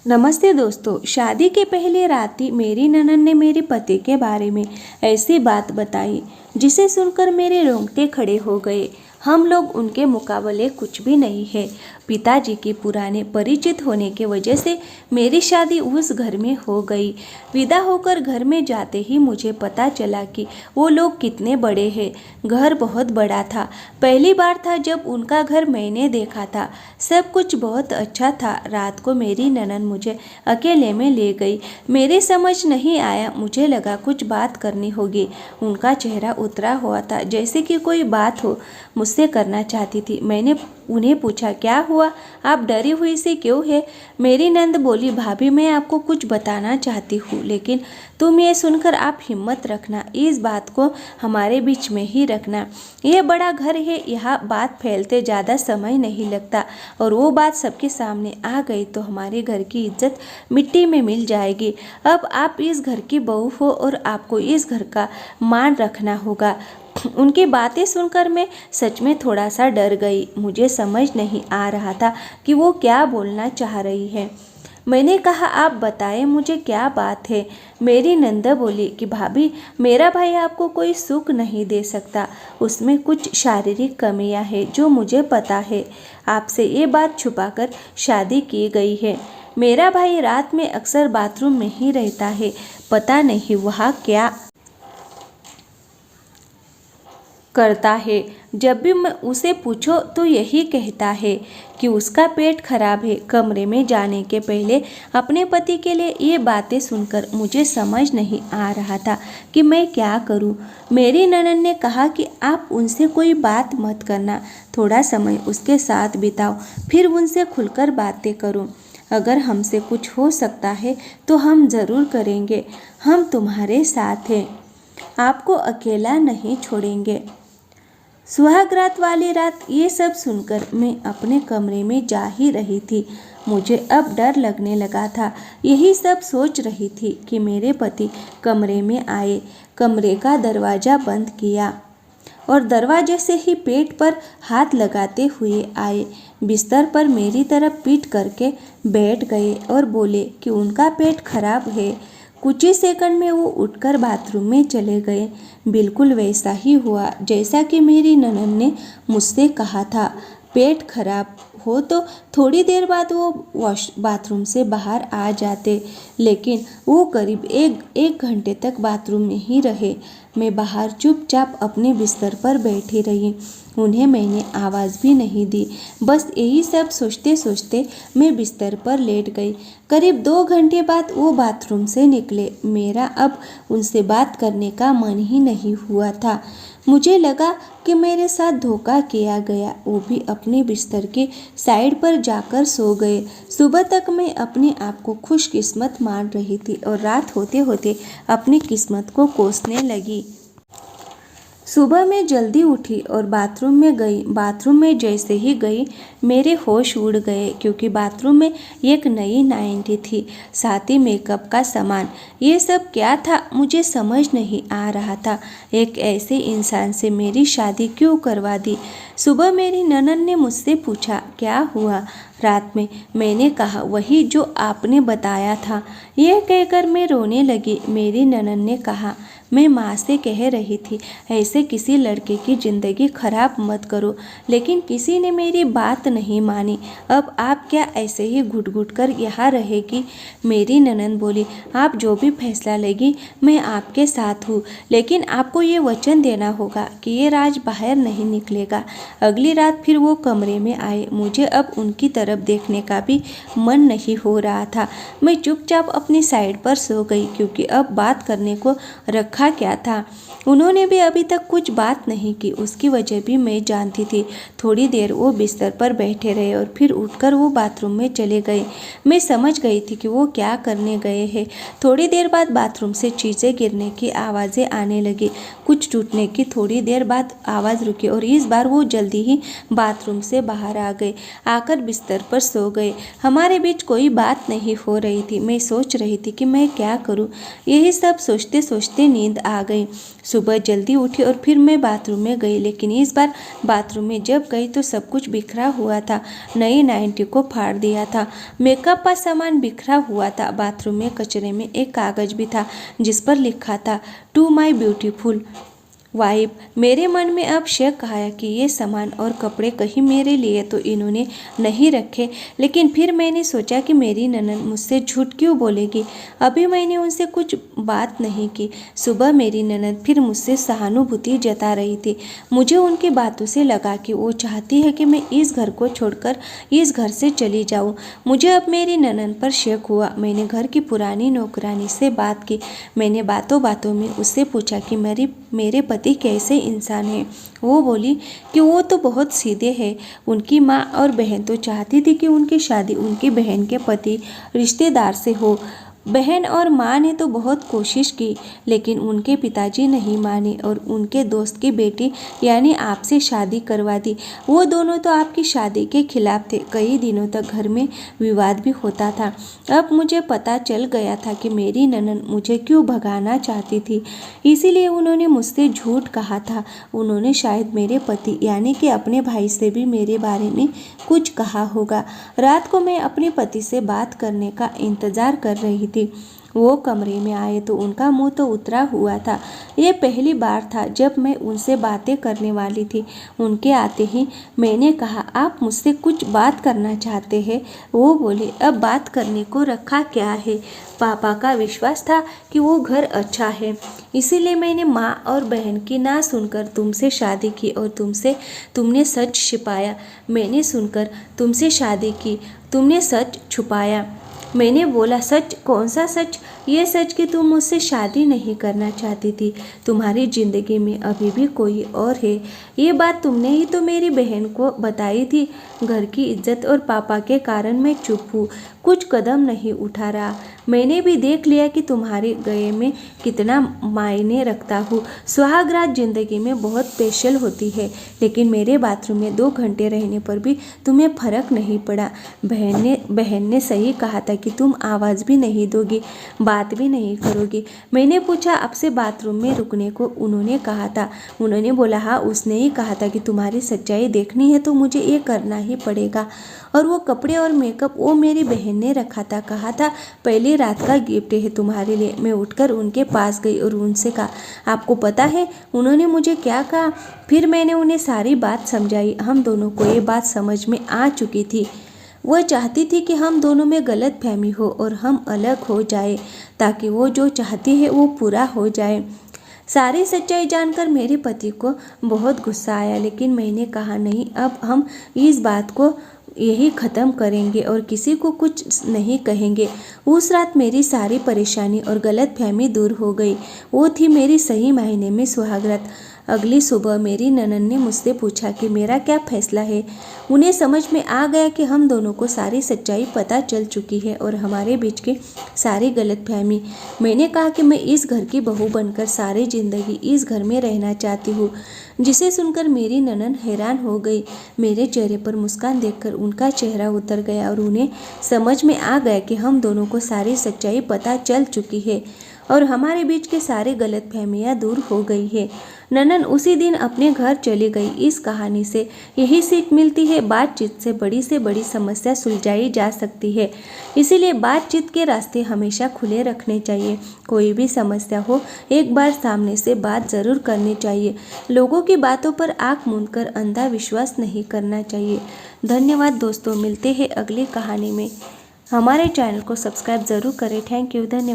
नमस्ते दोस्तों। शादी के पहले रात ही मेरी ननद ने मेरे पति के बारे में ऐसी बात बताई जिसे सुनकर मेरे रोंगटे खड़े हो गए। हम लोग उनके मुकाबले कुछ भी नहीं है। पिताजी के पुराने परिचित होने के वजह से मेरी शादी उस घर में हो गई। विदा होकर घर में जाते ही मुझे पता चला कि वो लोग कितने बड़े हैं। घर बहुत बड़ा था। पहली बार था जब उनका घर मैंने देखा था। सब कुछ बहुत अच्छा था। रात को मेरी ननद मुझे अकेले में ले गई। मेरे समझ नहीं आया। मुझे लगा कुछ बात करनी होगी। उनका चेहरा उतरा हुआ था जैसे कि कोई बात हो मुझसे करना चाहती थी। मैंने उन्हें पूछा, क्या हुआ, आप डरी हुई से क्यों है? मेरी नंद बोली, भाभी मैं आपको कुछ बताना चाहती हूँ, लेकिन तुम ये सुनकर आप हिम्मत रखना, इस बात को हमारे बीच में ही रखना। यह बड़ा घर है, यहाँ बात फैलते ज़्यादा समय नहीं लगता, और वो बात सबके सामने आ गई तो हमारे घर की इज्जत मिट्टी में मिल जाएगी। अब आप इस घर की बहू हो और आपको इस घर का मान रखना होगा। उनकी बातें सुनकर मैं सच में थोड़ा सा डर गई। मुझे समझ नहीं आ रहा था कि वो क्या बोलना चाह रही है। मैंने कहा, आप बताएं मुझे क्या बात है? मेरी नंदा बोली कि भाभी मेरा भाई आपको कोई सुख नहीं दे सकता। उसमें कुछ शारीरिक कमियां हैं जो मुझे पता है। आपसे ये बात छुपाकर शादी की गई है। मेरा भाई रात में अक्सर बाथरूम में ही रहता है। पता नहीं वहाँ क्या करता है। जब भी मैं उसे पूछो तो यही कहता है कि उसका पेट खराब है। कमरे में जाने के पहले अपने पति के लिए ये बातें सुनकर मुझे समझ नहीं आ रहा था कि मैं क्या करूं। मेरी ननद ने कहा कि आप उनसे कोई बात मत करना, थोड़ा समय उसके साथ बिताओ, फिर उनसे खुलकर बातें करो। अगर हमसे कुछ हो सकता है तो हम ज़रूर करेंगे। हम तुम्हारे साथ हैं, आपको अकेला नहीं छोड़ेंगे। सुहागरात वाली रात ये सब सुनकर मैं अपने कमरे में जा ही रही थी। मुझे अब डर लगने लगा था। यही सब सोच रही थी कि मेरे पति कमरे में आए, कमरे का दरवाज़ा बंद किया और दरवाजे से ही पेट पर हाथ लगाते हुए आए। बिस्तर पर मेरी तरफ पीठ करके बैठ गए और बोले कि उनका पेट खराब है। कुछ ही सेकंड में वो उठकर बाथरूम में चले गए। बिल्कुल वैसा ही हुआ जैसा कि मेरी ननद ने मुझसे कहा था। पेट खराब हो तो थोड़ी देर बाद वो बाथरूम से बाहर आ जाते, लेकिन वो करीब एक घंटे तक बाथरूम में ही रहे। मैं बाहर चुपचाप अपने बिस्तर पर बैठी रही। उन्हें मैंने आवाज़ भी नहीं दी। बस यही सब सोचते सोचते मैं बिस्तर पर लेट गई। करीब 2 घंटे बाद वो बाथरूम से निकले। मेरा अब उनसे बात करने का मन ही नहीं हुआ था। मुझे लगा कि मेरे साथ धोखा किया गया। वो भी अपने बिस्तर के साइड पर जाकर सो गए। सुबह तक मैं अपने आप को खुशकिस्मत मान रही थी और रात होते होते अपनी किस्मत को कोसने लगी। सुबह मैं जल्दी उठी और बाथरूम में गई। बाथरूम में जैसे ही गई मेरे होश उड़ गए, क्योंकि बाथरूम में एक नई नाइटी थी, साथ ही मेकअप का सामान। ये सब क्या था मुझे समझ नहीं आ रहा था। एक ऐसे इंसान से मेरी शादी क्यों करवा दी? सुबह मेरी ननद ने मुझसे पूछा, क्या हुआ रात में? मैंने कहा, वही जो आपने बताया था। यह कहकर मैं रोने लगी। मेरी ननद ने कहा, मैं माँ से कह रही थी ऐसे किसी लड़के की ज़िंदगी खराब मत करो, लेकिन किसी ने मेरी बात नहीं मानी। अब आप क्या ऐसे ही घुट घुट कर यहाँ रहेगी? मेरी ननद बोली, आप जो भी फैसला लेगी मैं आपके साथ हूँ, लेकिन आपको ये वचन देना होगा कि ये राज बाहर नहीं निकलेगा। अगली रात फिर वो कमरे में आए। मुझे अब उनकी तरफ देखने का भी मन नहीं हो रहा था। मैं चुपचाप अपनी साइड पर सो गई, क्योंकि अब बात करने को रखा क्या था। उन्होंने भी अभी तक कुछ बात नहीं की। उसकी वजह भी मैं जानती थी। थोड़ी देर वो बिस्तर पर बैठे रहे और फिर उठकर वो बाथरूम में चले गए। मैं समझ गई थी कि वो क्या करने गए हैं। थोड़ी देर बाद बाथरूम से चीज़ें गिरने की आवाज़ें आने लगी। कुछ टूटने की थोड़ी देर बाद आवाज़ रुकी और इस बार वो जल्दी ही बाथरूम से बाहर आ गए। आकर बिस्तर चादर पर सो गए। हमारे बीच कोई बात नहीं हो रही थी। मैं सोच रही थी कि मैं क्या करूं। यही सब सोचते सोचते नींद आ गई। सुबह जल्दी उठी और फिर मैं बाथरूम में गई, लेकिन इस बार बाथरूम में जब गई तो सब कुछ बिखरा हुआ था। नई नाइटी को फाड़ दिया था, मेकअप का सामान बिखरा हुआ था। बाथरूम में कचरे में एक कागज भी था जिस पर लिखा था, टू माई ब्यूटीफुल वाइफ। मेरे मन में अब शक आया कि ये सामान और कपड़े कहीं मेरे लिए तो इन्होंने नहीं रखे। लेकिन फिर मैंने सोचा कि मेरी ननद मुझसे झूठ क्यों बोलेगी। अभी मैंने उनसे कुछ बात नहीं की। सुबह मेरी ननद फिर मुझसे सहानुभूति जता रही थी। मुझे उनकी बातों से लगा कि वो चाहती है कि मैं इस घर को छोड़कर इस घर से चली जाऊं। मुझे अब मेरी ननद पर शक हुआ। मैंने घर की पुरानी नौकरानी से बात की। मैंने बातों बातों में उससे पूछा कि मेरे पति कैसे इंसान है। वो बोली कि वो तो बहुत सीधे हैं। उनकी माँ और बहन तो चाहती थी कि उनकी शादी उनकी बहन के पति रिश्तेदार से हो। बहन और माँ ने तो बहुत कोशिश की, लेकिन उनके पिताजी नहीं माने और उनके दोस्त की बेटी यानी आपसे शादी करवा दी। वो दोनों तो आपकी शादी के खिलाफ थे। कई दिनों तक घर में विवाद भी होता था। अब मुझे पता चल गया था कि मेरी ननद मुझे क्यों भगाना चाहती थी। इसीलिए उन्होंने मुझसे झूठ कहा था। उन्होंने शायद मेरे पति यानी कि अपने भाई से भी मेरे बारे में कुछ कहा होगा। रात को मैं अपने पति से बात करने का इंतजार कर रही थी। वो कमरे में आए तो उनका मुंह तो उतरा हुआ था। ये पहली बार था जब मैं उनसे बातें करने वाली थी। उनके आते ही मैंने कहा, आप मुझसे कुछ बात करना चाहते हैं? वो बोले, अब बात करने को रखा क्या है। पापा का विश्वास था कि वो घर अच्छा है, इसीलिए मैंने माँ और बहन की ना सुनकर तुमसे शादी की और तुमने सच छिपाया। मैंने सुनकर तुमसे शादी की, तुमने सच छुपाया। मैंने बोला, सच? कौन सा सच? ये सच कि तुम मुझसे शादी नहीं करना चाहती थी। तुम्हारी जिंदगी में अभी भी कोई और है। ये बात तुमने ही तो मेरी बहन को बताई थी। घर की इज्जत और पापा के कारण मैं चुप हूँ, कुछ कदम नहीं उठा रहा। मैंने भी देख लिया कि तुम्हारे गए में कितना मायने रखता हूँ। सुहागरात जिंदगी में बहुत स्पेशल होती है, लेकिन मेरे बाथरूम में 2 घंटे रहने पर भी तुम्हें फर्क नहीं पड़ा। बहन ने सही कहा था कि तुम आवाज़ भी नहीं दोगी, बात भी नहीं करोगी। मैंने पूछा, आपसे बाथरूम में रुकने को उन्होंने कहा था? उन्होंने बोला, हाँ, उसने ही कहा था कि तुम्हारी सच्चाई देखनी है तो मुझे ये करना ही पड़ेगा। और वो कपड़े और मेकअप वो मेरी बहन ने रखा था। कहा था पहली रात का गिफ्ट है तुम्हारे लिए। मैं उठकर उनके पास गई और उनसे कहा, आपको पता है उन्होंने मुझे क्या कहा? फिर मैंने उन्हें सारी बात समझाई। हम दोनों को ये बात समझ में आ चुकी थी। वह चाहती थी कि हम दोनों में गलतफहमी हो और हम अलग हो जाए, ताकि वो जो चाहती है वो पूरा हो जाए। सारी सच्चाई जानकर मेरे पति को बहुत गुस्सा आया, लेकिन मैंने कहा, नहीं, अब हम इस बात को यही ख़त्म करेंगे और किसी को कुछ नहीं कहेंगे। उस रात मेरी सारी परेशानी और गलतफहमी दूर हो गई। वो थी मेरी सही मायने में सुहागरात। अगली सुबह मेरी ननद ने मुझसे पूछा कि मेरा क्या फैसला है। उन्हें समझ में आ गया कि हम दोनों को सारी सच्चाई पता चल चुकी है और हमारे बीच की सारी गलतफहमी। मैंने कहा कि मैं इस घर की बहू बनकर सारी जिंदगी इस घर में रहना चाहती हूँ। जिसे सुनकर मेरी ननद हैरान हो गई। मेरे चेहरे पर मुस्कान देखकर उनका चेहरा उतर गया और उन्हें समझ में आ गया कि हम दोनों को सारी सच्चाई पता चल चुकी है और हमारे बीच के सारे गलतफहमियां दूर हो गई है। ननद उसी दिन अपने घर चली गई। इस कहानी से यही सीख मिलती है, बातचीत से बड़ी समस्या सुलझाई जा सकती है। इसीलिए बातचीत के रास्ते हमेशा खुले रखने चाहिए। कोई भी समस्या हो, एक बार सामने से बात जरूर करनी चाहिए। लोगों की बातों पर आंख मूंदकर अंधा विश्वास नहीं करना चाहिए। धन्यवाद दोस्तों, मिलते हैं अगली कहानी में। हमारे चैनल को सब्सक्राइब जरूर करें। थैंक यू, धन्यवाद।